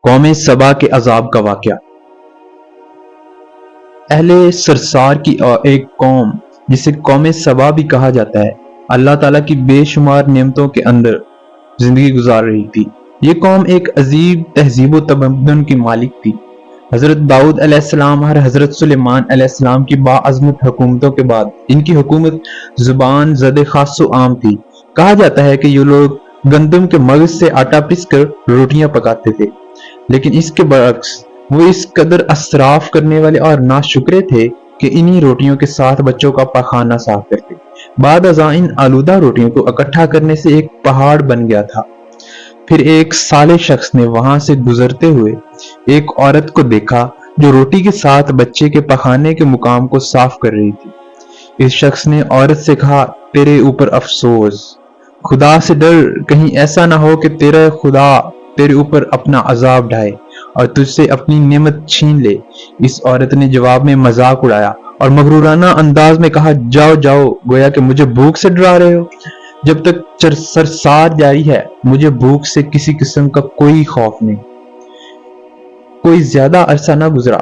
قوم سبا کے عذاب کا واقعہ۔ اہل سرسار کی ایک قوم جسے قوم سبا بھی کہا جاتا ہے، اللہ تعالیٰ کی بے شمار نعمتوں کے اندر زندگی گزار رہی تھی۔ یہ قوم ایک عظیم تہذیب و تمدن کی مالک تھی۔ حضرت داؤد علیہ السلام اور حضرت سلیمان علیہ السلام کی باعظمت حکومتوں کے بعد ان کی حکومت زبان زد خاص و عام تھی۔ کہا جاتا ہے کہ یہ لوگ گندم کے مغز سے آٹا پس کر روٹیاں پکاتے تھے، لیکن اس کے برعکس وہ اس قدر اسراف کرنے والے اور ناشکرے تھے کہ انہی روٹیوں کے ساتھ بچوں کا پاخانہ صاف کرتے۔ بعد ازاں ان آلودہ روٹیوں کو اکٹھا کرنے سے ایک پہاڑ بن گیا تھا۔ پھر ایک صالح شخص نے وہاں سے گزرتے ہوئے ایک عورت کو دیکھا جو روٹی کے ساتھ بچے کے پخانے کے مقام کو صاف کر رہی تھی۔ اس شخص نے عورت سے کہا، تیرے اوپر افسوس، خدا سے ڈر، کہیں ایسا نہ ہو کہ تیرا خدا تیرے اوپر اپنا عذاب ڈھائے اور تجھ سے اپنی نعمت چھین لے۔ اس عورت نے جواب میں مذاق اڑایا اور مغرورانہ انداز میں کہا، جاؤ جاؤ، گویا کہ مجھے بھوک سے ڈرا رہے ہو۔ جب تک سرسار جاری ہے مجھے بھوک سے کسی قسم کا کوئی خوف نہیں۔ کوئی زیادہ عرصہ نہ گزرا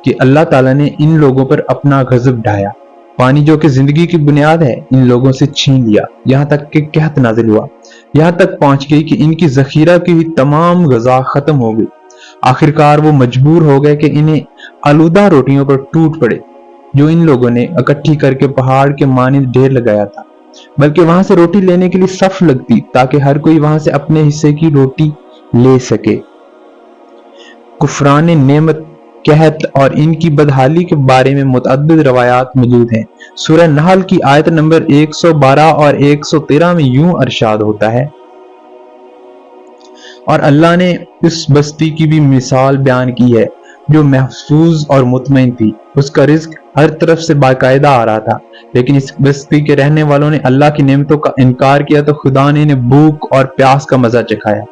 کہ اللہ تعالیٰ نے ان لوگوں پر اپنا غضب ڈھایا۔ پانی جو کہ زندگی کی بنیاد ہے ان لوگوں سے چھین لیا، یہاں تک کہ قحط نازل ہوا، یہاں تک پہنچ گئی کہ ان کی ذخیرہ کی ہوئی تمام غذا ختم ہو گئی۔ آخرکار وہ مجبور ہو گئے کہ انہیں آلودہ روٹیوں پر ٹوٹ پڑے جو ان لوگوں نے اکٹھی کر کے پہاڑ کے مانند ڈھیر لگایا تھا، بلکہ وہاں سے روٹی لینے کے لیے صف لگتی تاکہ ہر کوئی وہاں سے اپنے حصے کی روٹی لے سکے۔ کفران نعمت، قحط اور ان کی بدحالی کے بارے میں متعدد روایات موجود ہیں۔ سورہ نحل کی آیت نمبر 112 اور 113 میں یوں ارشاد ہوتا ہے، اور اللہ نے اس بستی کی بھی مثال بیان کی ہے جو محفوظ اور مطمئن تھی، اس کا رزق ہر طرف سے باقاعدہ آ رہا تھا، لیکن اس بستی کے رہنے والوں نے اللہ کی نعمتوں کا انکار کیا تو خدا نے انہیں بھوک اور پیاس کا مزہ چکھایا،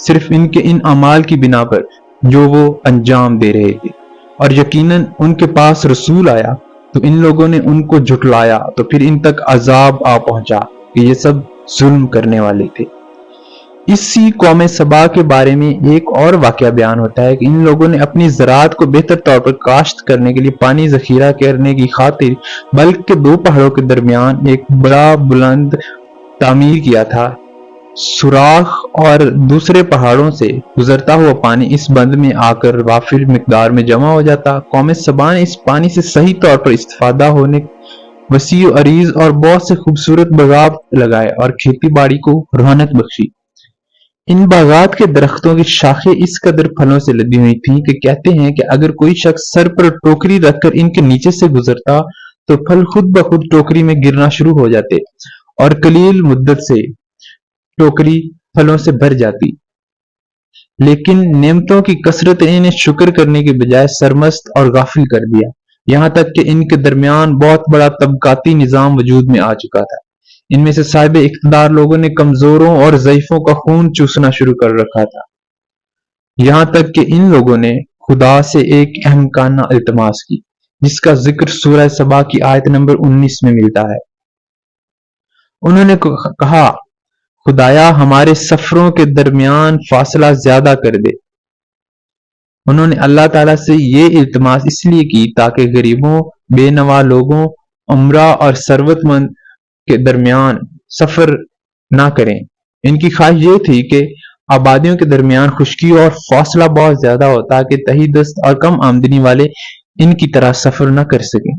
صرف ان کے ان اعمال کی بنا پر جو وہ انجام دے رہے تھے۔ اور یقیناً ان کے پاس رسول آیا تو ان لوگوں نے ان کو جھٹلایا تو پھر ان تک عذاب آ پہنچا کہ یہ سب ظلم کرنے والے تھے۔ اسی قوم سبا کے بارے میں ایک اور واقعہ بیان ہوتا ہے کہ ان لوگوں نے اپنی زراعت کو بہتر طور پر کاشت کرنے کے لیے پانی ذخیرہ کرنے کی خاطر بلکہ کے دو پہاڑوں کے درمیان ایک بڑا بلند تعمیر کیا تھا۔ سوراخ اور دوسرے پہاڑوں سے گزرتا ہوا پانی اس بند میں آ کر وافر مقدار میں جمع ہو جاتا۔ قوم سبا نے اس پانی سے صحیح طور پر استفادہ ہونے وسیع و عریض اور بہت سے خوبصورت باغات لگائے اور کھیتی باڑی کو رونق بخشی۔ ان باغات کے درختوں کی شاخیں اس قدر پھلوں سے لدی ہوئی تھیں کہ کہتے ہیں کہ اگر کوئی شخص سر پر ٹوکری رکھ کر ان کے نیچے سے گزرتا تو پھل خود بخود ٹوکری میں گرنا شروع ہو جاتے اور قلیل مدت سے ٹوکری پھلوں سے بھر جاتی، لیکن نعمتوں کی کثرت نے انہیں شکر کرنے کے بجائے سرمست اور غافل کر دیا، یہاں تک کہ ان کے درمیان بہت بڑا طبقاتی نظام وجود میں آ چکا تھا۔ ان میں سے صاحب اقتدار لوگوں نے کمزوروں اور ضعیفوں کا خون چوسنا شروع کر رکھا تھا، یہاں تک کہ ان لوگوں نے خدا سے ایک احمقانہ التماس کی جس کا ذکر سورہ سبا کی آیت نمبر 19 میں ملتا ہے۔ انہوں نے کہا، خدایا ہمارے سفروں کے درمیان فاصلہ زیادہ کر دے۔ انہوں نے اللہ تعالیٰ سے یہ التماس اس لیے کی تاکہ غریبوں، بے نوا لوگوں، امراء اور ثروت مند کے درمیان سفر نہ کریں۔ ان کی خواہش یہ تھی کہ آبادیوں کے درمیان خشکی اور فاصلہ بہت زیادہ ہو تاکہ تہی دست اور کم آمدنی والے ان کی طرح سفر نہ کر سکیں۔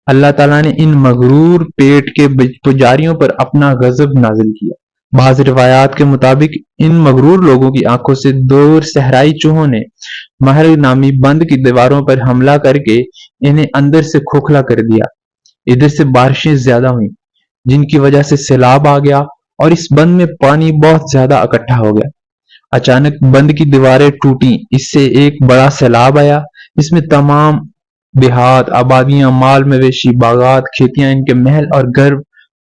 اللہ تعالیٰ نے ان مغرور پیٹ کے پجاریوں پر اپنا غضب نازل کیا۔ بعض روایات کے مطابق ان مغرور لوگوں کی آنکھوں سے دور صحرائی چوہوں نے محل نامی بند کی دیواروں پر حملہ کر کے انہیں اندر سے کھوکھلا کر دیا۔ ادھر سے بارشیں زیادہ ہوئیں جن کی وجہ سے سیلاب آ گیا اور اس بند میں پانی بہت زیادہ اکٹھا ہو گیا۔ اچانک بند کی دیواریں ٹوٹیں، اس سے ایک بڑا سیلاب آیا، اس میں تمام دیہات، آبادیاں، مال مویشی، باغات، کھیتیاں، ان کے محل اور گھر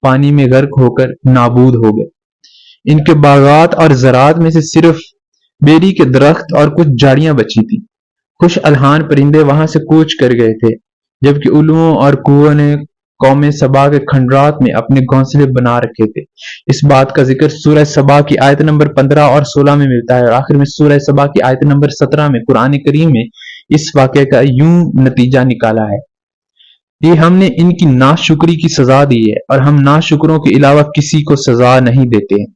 پانی میں غرق ہو کر نابود ہو گئے۔ ان کے باغات اور زراعت میں سے صرف بیری کے درخت اور کچھ جھاڑیاں بچی تھیں۔ خوش الحان پرندے وہاں سے کوچ کر گئے تھے، جبکہ الوؤں اور کووں نے قوم سبا کے کھنڈرات میں اپنے گھونسلے بنا رکھے تھے۔ اس بات کا ذکر سورہ سبا کی آیت نمبر 15 اور 16 میں ملتا ہے، اور آخر میں سورہ سبا کی آیت نمبر 17 میں قرآن کریم میں اس واقعے کا یوں نتیجہ نکالا ہے کہ ہم نے ان کی ناشکری کی سزا دی ہے، اور ہم ناشکروں کے علاوہ کسی کو سزا نہیں دیتے ہیں۔